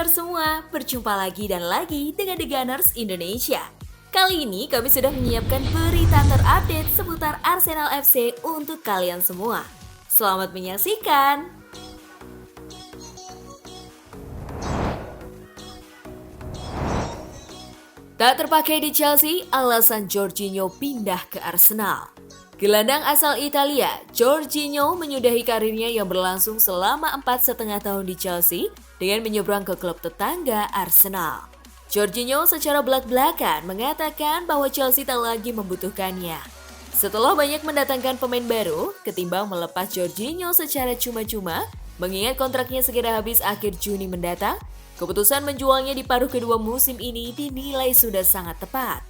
Gunners semua, berjumpa lagi dan lagi dengan The Gunners Indonesia. Kali ini kami sudah menyiapkan berita terupdate seputar Arsenal FC untuk kalian semua. Selamat menyaksikan! Tak terpakai di Chelsea, alasan Jorginho pindah ke Arsenal. Gelandang asal Italia, Jorginho menyudahi karirnya yang berlangsung selama 4,5 tahun di Chelsea dengan menyeberang ke klub tetangga Arsenal. Jorginho secara belak-belakan mengatakan bahwa Chelsea tak lagi membutuhkannya. Setelah banyak mendatangkan pemain baru, ketimbang melepas Jorginho secara cuma-cuma, mengingat kontraknya segera habis akhir Juni mendatang, keputusan menjualnya di paruh kedua musim ini dinilai sudah sangat tepat.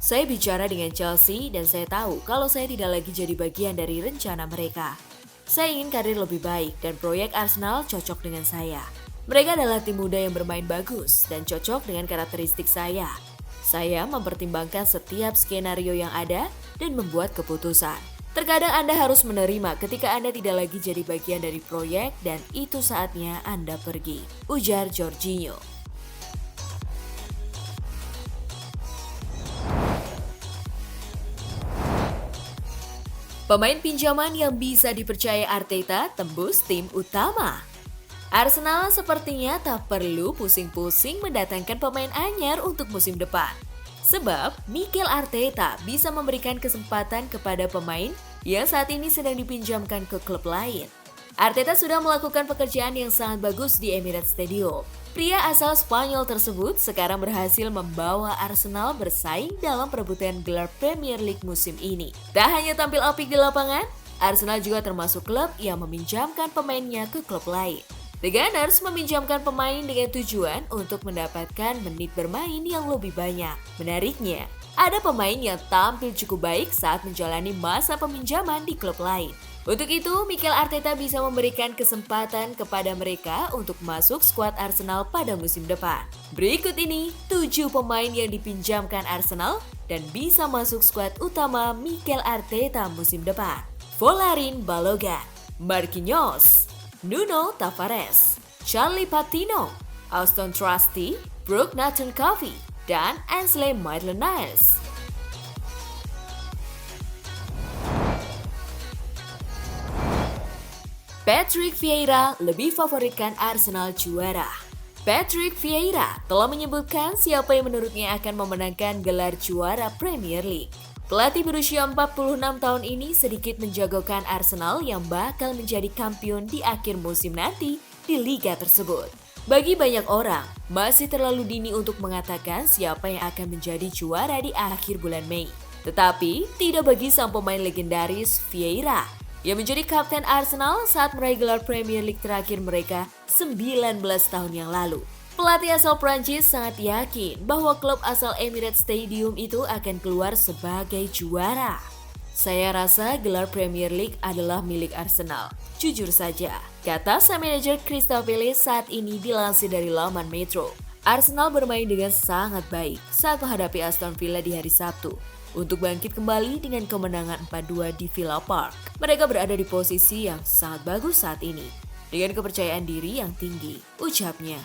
Saya bicara dengan Chelsea dan saya tahu kalau saya tidak lagi jadi bagian dari rencana mereka. Saya ingin karir lebih baik dan proyek Arsenal cocok dengan saya. Mereka adalah tim muda yang bermain bagus dan cocok dengan karakteristik saya. Saya mempertimbangkan setiap skenario yang ada dan membuat keputusan. Terkadang Anda harus menerima ketika Anda tidak lagi jadi bagian dari proyek dan itu saatnya Anda pergi, ujar Jorginho. Pemain pinjaman yang bisa dipercaya Arteta tembus tim utama. Arsenal sepertinya tak perlu pusing-pusing mendatangkan pemain anyar untuk musim depan. Sebab Mikel Arteta bisa memberikan kesempatan kepada pemain yang saat ini sedang dipinjamkan ke klub lain. Arteta sudah melakukan pekerjaan yang sangat bagus di Emirates Stadium. Pria asal Spanyol tersebut sekarang berhasil membawa Arsenal bersaing dalam perebutan gelar Premier League musim ini. Tak hanya tampil apik di lapangan, Arsenal juga termasuk klub yang meminjamkan pemainnya ke klub lain. The Gunners meminjamkan pemain dengan tujuan untuk mendapatkan menit bermain yang lebih banyak. Menariknya, ada pemain yang tampil cukup baik saat menjalani masa peminjaman di klub lain. Untuk itu, Mikel Arteta bisa memberikan kesempatan kepada mereka untuk masuk skuad Arsenal pada musim depan. Berikut ini 7 pemain yang dipinjamkan Arsenal dan bisa masuk skuad utama Mikel Arteta musim depan. Folarin Balogun, Marquinhos, Nuno Tavares, Charlie Patino, Auston Trusty, Brooke Nathan-Coffey, dan Ainsley Maitland-Niles. Patrick Vieira lebih favoritkan Arsenal juara. Patrick Vieira telah menyebutkan siapa yang menurutnya akan memenangkan gelar juara Premier League. Pelatih berusia 46 tahun ini sedikit menjagokan Arsenal yang bakal menjadi kampiun di akhir musim nanti di liga tersebut. Bagi banyak orang, masih terlalu dini untuk mengatakan siapa yang akan menjadi juara di akhir bulan Mei. Tetapi, tidak bagi sang pemain legendaris Vieira yang menjadi kapten Arsenal saat meraih gelar Premier League terakhir mereka 19 tahun yang lalu. Pelatih asal Prancis sangat yakin bahwa klub asal Emirates Stadium itu akan keluar sebagai juara. Saya rasa gelar Premier League adalah milik Arsenal. Jujur saja, kata sang manajer Christophe saat ini dilansir dari laman Metro. Arsenal bermain dengan sangat baik saat menghadapi Aston Villa di hari Sabtu untuk bangkit kembali dengan kemenangan 4-2 di Villa Park. Mereka berada di posisi yang sangat bagus saat ini, dengan kepercayaan diri yang tinggi, ucapnya.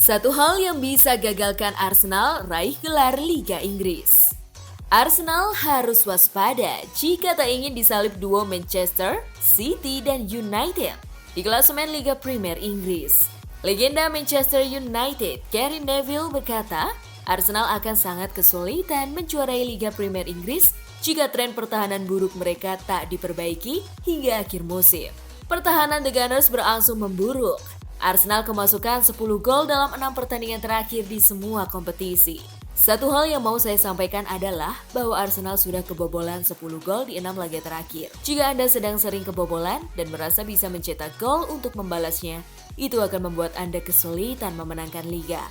Satu hal yang bisa gagalkan Arsenal raih gelar Liga Inggris. Arsenal harus waspada jika tak ingin disalip duo Manchester City dan United di klasemen Liga Premier Inggris. Legenda Manchester United, Gary Neville berkata, Arsenal akan sangat kesulitan menjuarai Liga Premier Inggris jika tren pertahanan buruk mereka tak diperbaiki hingga akhir musim. Pertahanan The Gunners berangsur memburuk. Arsenal kemasukan 10 gol dalam 6 pertandingan terakhir di semua kompetisi. Satu hal yang mau saya sampaikan adalah bahwa Arsenal sudah kebobolan 10 gol di 6 laga terakhir. Jika Anda sedang sering kebobolan dan merasa bisa mencetak gol untuk membalasnya, itu akan membuat Anda kesulitan memenangkan liga.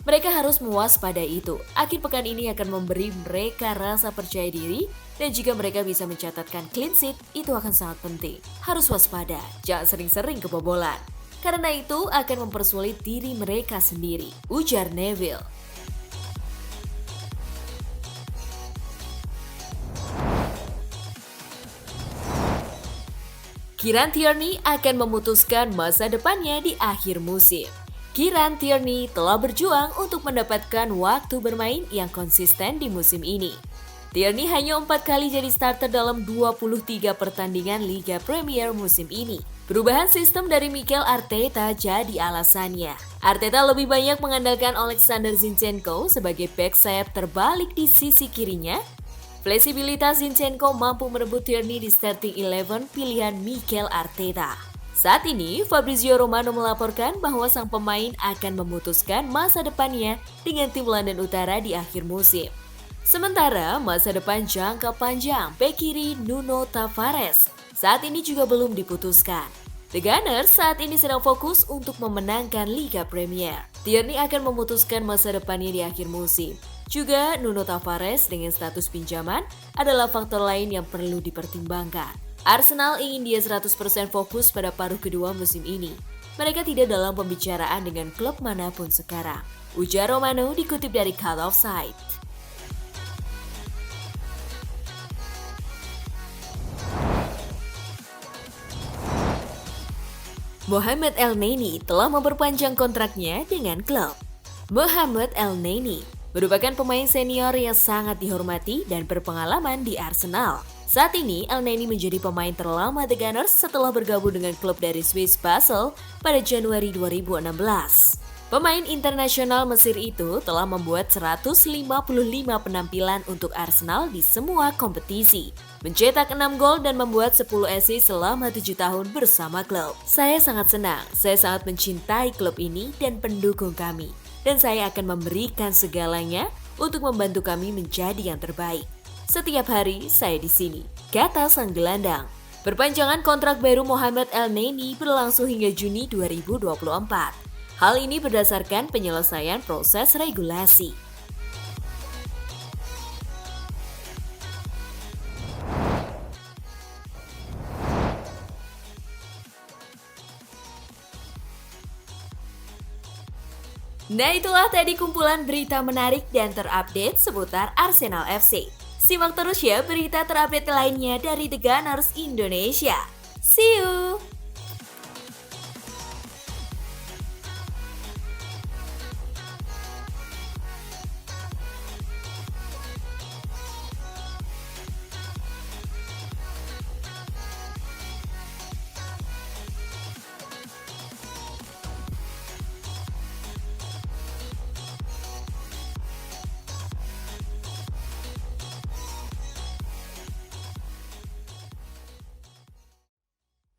Mereka harus mewaspadai itu. Akhir pekan ini akan memberi mereka rasa percaya diri dan jika mereka bisa mencatatkan clean sheet, itu akan sangat penting. Harus waspada, jangan sering-sering kebobolan. Karena itu akan mempersulit diri mereka sendiri, ujar Neville. Kieran Tierney akan memutuskan masa depannya di akhir musim. Kieran Tierney telah berjuang untuk mendapatkan waktu bermain yang konsisten di musim ini. Tierney hanya 4 kali jadi starter dalam 23 pertandingan Liga Premier musim ini. Perubahan sistem dari Mikel Arteta jadi alasannya. Arteta lebih banyak mengandalkan Alexander Zinchenko sebagai back sayap terbalik di sisi kirinya. Fleksibilitas Zinchenko mampu merebut Tierney di starting 11 pilihan Mikel Arteta. Saat ini, Fabrizio Romano melaporkan bahwa sang pemain akan memutuskan masa depannya dengan tim London Utara di akhir musim. Sementara masa depan jangka panjang bek kiri Nuno Tavares saat ini juga belum diputuskan. The Gunners saat ini sedang fokus untuk memenangkan Liga Premier. Tierney akan memutuskan masa depannya di akhir musim. Juga Nuno Tavares dengan status pinjaman adalah faktor lain yang perlu dipertimbangkan. Arsenal ingin dia 100% fokus pada paruh kedua musim ini. Mereka tidak dalam pembicaraan dengan klub manapun sekarang. Ujar Romano dikutip dari Cut Offside. Mohamed Elneny telah memperpanjang kontraknya dengan klub. Mohamed Elneny merupakan pemain senior yang sangat dihormati dan berpengalaman di Arsenal. Saat ini, Elneny menjadi pemain terlama The Gunners setelah bergabung dengan klub dari Swiss Basel pada Januari 2016. Pemain internasional Mesir itu telah membuat 155 penampilan untuk Arsenal di semua kompetisi, mencetak 6 gol dan membuat 10 assist selama 7 tahun bersama klub. Saya sangat senang, saya sangat mencintai klub ini dan pendukung kami. Dan saya akan memberikan segalanya untuk membantu kami menjadi yang terbaik. Setiap hari saya di sini, kata sang gelandang. Perpanjangan kontrak baru Mohamed Elneny berlangsung hingga Juni 2024. Hal ini berdasarkan penyelesaian proses regulasi. Nah, itulah tadi kumpulan berita menarik dan terupdate seputar Arsenal FC. Simak terus ya berita terupdate lainnya dari The Gunners Indonesia. See you!